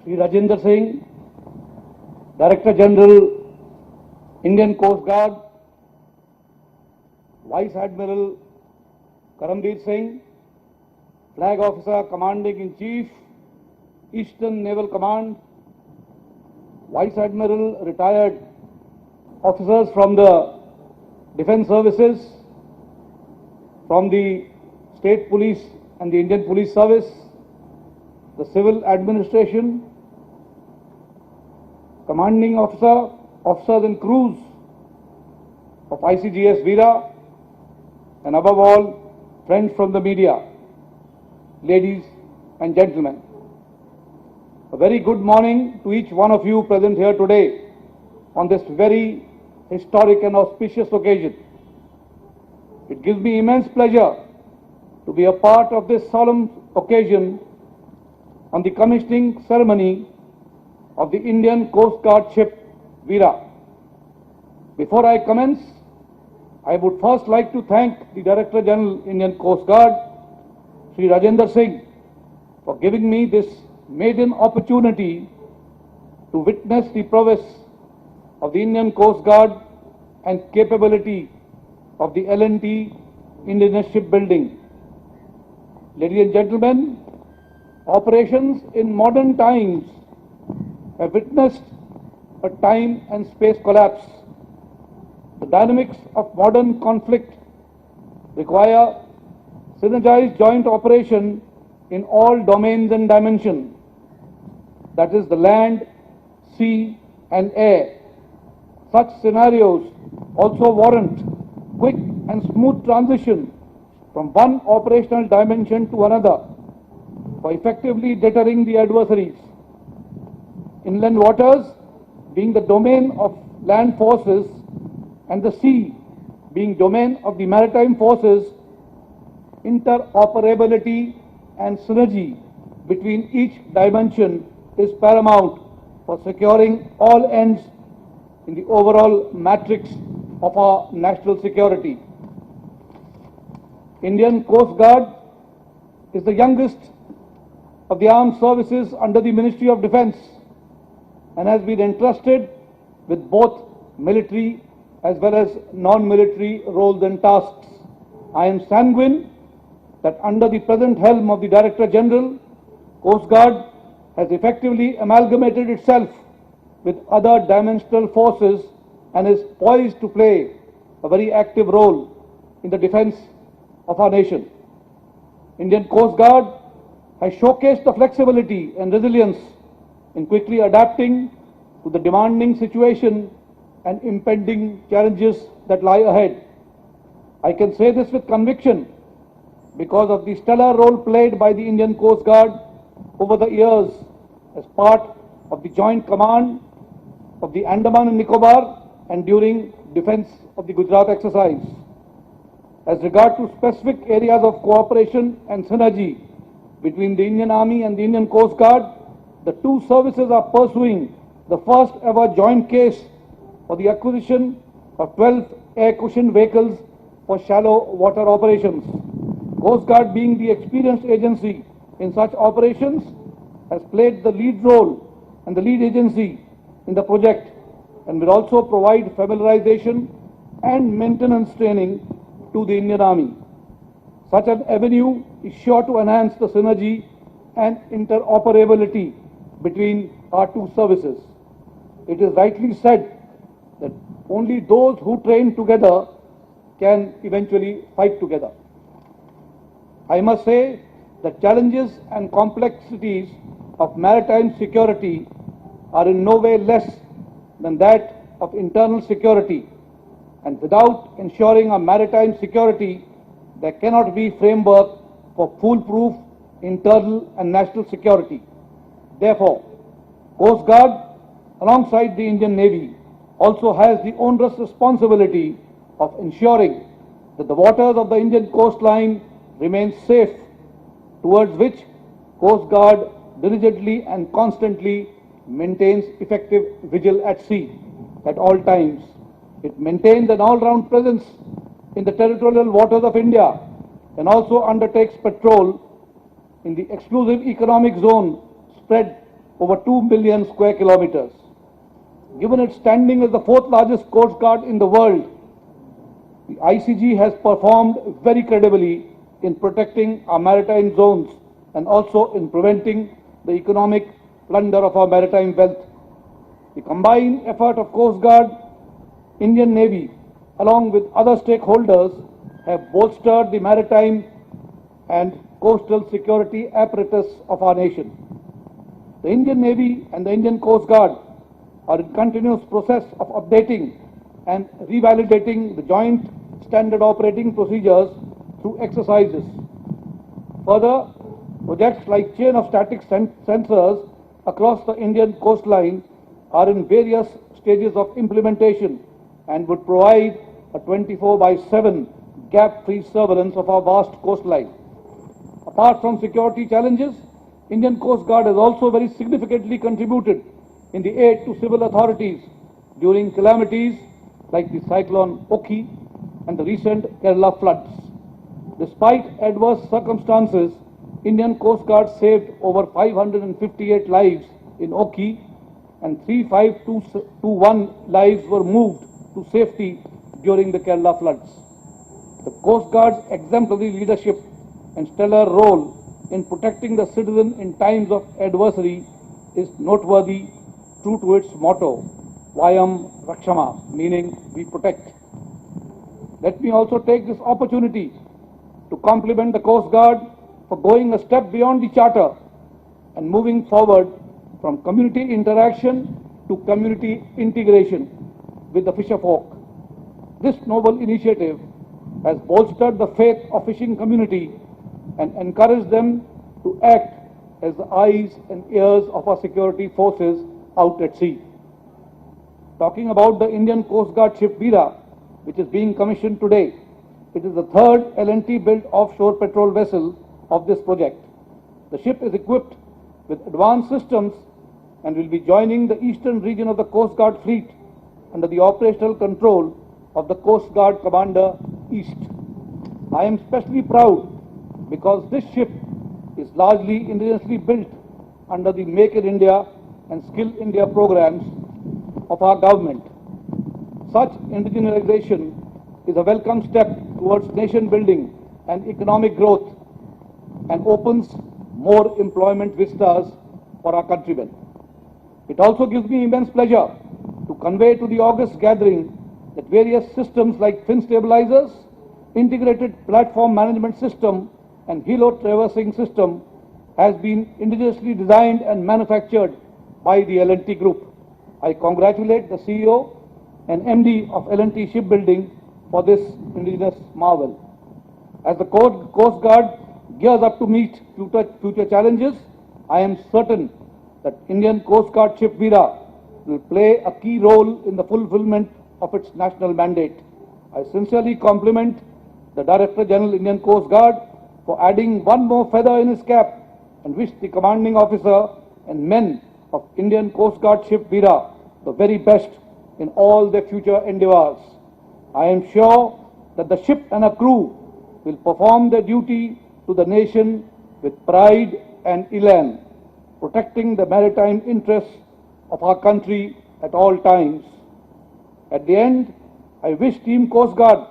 Shri Rajendra Singh, Director General, Indian Coast Guard, Vice Admiral Karamveer Singh, Flag Officer Commanding in Chief, Eastern Naval Command, Vice Admiral retired officers from the Defence Services, from the State Police and the Indian Police Service, the Civil Administration, Commanding Officer, officers and crews of ICGS Veera, and above all, friends from the media, ladies and gentlemen. A very good morning to each one of you present here today on this very historic and auspicious occasion. It gives me immense pleasure to be a part of this solemn occasion on the commissioning ceremony of the Indian Coast Guard ship Veera. Before I commence, I would first like to thank the Director General, Indian Coast Guard, Shri Rajendra Singh, for giving me this maiden opportunity to witness the prowess of the Indian Coast Guard and capability of the L&T indigenous shipbuilding. Ladies and gentlemen, operations in modern times have witnessed a time and space collapse. The dynamics of modern conflict require synergized joint operation in all domains and dimensions, that is the land, sea and air. Such scenarios also warrant quick and smooth transition from one operational dimension to another for effectively deterring the adversaries. Inland waters being the domain of land forces and the sea being domain of the maritime forces, interoperability and synergy between each dimension is paramount for securing all ends in the overall matrix of our national security. Indian Coast Guard is the youngest of the armed services under the Ministry of Defence and has been entrusted with both military as well as non-military roles and tasks. I am sanguine that under the present helm of the Director General, Coast Guard has effectively amalgamated itself with other dimensional forces and is poised to play a very active role in the defence of our nation. Indian Coast Guard has showcased the flexibility and resilience in quickly adapting to the demanding situation and impending challenges that lie ahead. I can say this with conviction because of the stellar role played by the Indian Coast Guard over the years as part of the Joint Command of the Andaman and Nicobar and during defence of the Gujarat exercise. As regard to specific areas of cooperation and synergy between the Indian Army and the Indian Coast Guard, the two services are pursuing the first ever joint case for the acquisition of 12 air cushion vehicles for shallow water operations. Coast Guard, being the experienced agency in such operations, has played the lead role and the lead agency in the project and will also provide familiarization and maintenance training to the Indian Army. Such an avenue is sure to enhance the synergy and interoperability between our two services. It is rightly said that only those who train together can eventually fight together. I must say that challenges and complexities of maritime security are in no way less than that of internal security, and without ensuring a maritime security, there cannot be framework for foolproof internal and national security. Therefore, Coast Guard, alongside the Indian Navy, also has the onerous responsibility of ensuring that the waters of the Indian coastline remain safe, towards which Coast Guard diligently and constantly maintains effective vigil at sea at all times. It maintains an all-round presence in the territorial waters of India and also undertakes patrol in the exclusive economic zone spread over 2 million square kilometers. Given its standing as the fourth largest coast guard in the world, the ICG has performed very credibly in protecting our maritime zones and also in preventing the economic plunder of our maritime wealth. The combined effort of Coast Guard, Indian Navy, along with other stakeholders, have bolstered the maritime and coastal security apparatus of our nation. The Indian Navy and the Indian Coast Guard are in continuous process of updating and revalidating the joint standard operating procedures through exercises. Further, projects like chain of static sensors across the Indian coastline are in various stages of implementation and would provide a 24/7 gap-free surveillance of our vast coastline. Apart from security challenges, Indian Coast Guard has also very significantly contributed in the aid to civil authorities during calamities like the cyclone Okhi and the recent Kerala floods. Despite adverse circumstances, Indian Coast Guard saved over 558 lives in Okhi and 35221 lives were moved to safety during the Kerala floods. The Coast Guard's exemplary leadership and stellar role in protecting the citizen in times of adversity is noteworthy, true to its motto, Vayam Rakshama, meaning we protect. Let me also take this opportunity to compliment the Coast Guard for going a step beyond the charter and moving forward from community interaction to community integration with the fisherfolk. This noble initiative has bolstered the faith of fishing community and encouraged them to act as the eyes and ears of our security forces out at sea. Talking about the Indian Coast Guard ship Veera, which is being commissioned today, it is the third L&T built offshore patrol vessel of this project. The ship is equipped with advanced systems and will be joining the eastern region of the Coast Guard fleet under the operational control of the Coast Guard Commander East. I am especially proud because this ship is largely indigenously built under the Make in India and Skill India programs of our government. Such indigenization is a welcome step towards nation building and economic growth and opens more employment vistas for our countrymen. It also gives me immense pleasure to convey to the August gathering that various systems like fin stabilizers, integrated platform management system and helo traversing system has been indigenously designed and manufactured by the L&T Group. I congratulate the CEO and MD of L&T Shipbuilding for this indigenous marvel. As the Coast Guard gears up to meet future challenges, I am certain that Indian Coast Guard ship Veera will play a key role in the fulfillment of its national mandate. I sincerely compliment the Director General Indian Coast Guard for adding one more feather in his cap and wish the commanding officer and men of Indian Coast Guard ship Veera the very best in all their future endeavors. I am sure that the ship and her crew will perform their duty to the nation with pride and elan, protecting the maritime interests of our country at all times. At the end, I wish Team Coast Guard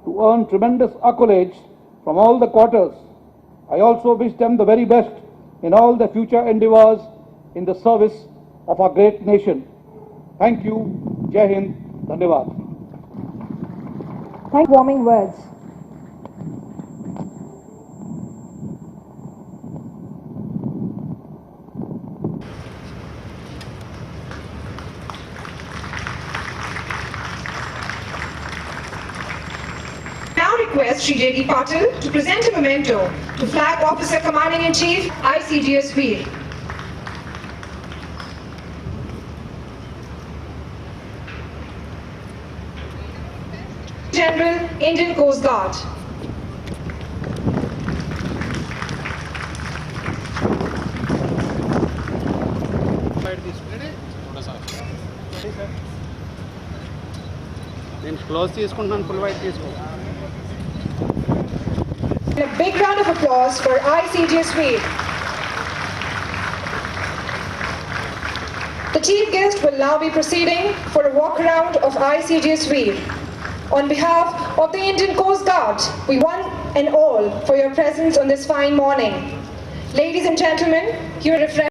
to earn tremendous accolades from all the quarters. I also wish them the very best in all their future endeavors in the service of our great nation. Thank you. Jai Hind. Dhanyavad. Thank you. Warming words. Now request Shri J.D. Patil to present a memento to Flag Officer Commanding-in-Chief, ICGS Veer. General, Indian Coast Guard. A big round of applause for ICGS Veer. The chief guest will now be proceeding for a walk around of ICJ Sweep. On behalf of the Indian Coast Guard, we one and all for your presence on this fine morning. Ladies and gentlemen, your refreshments.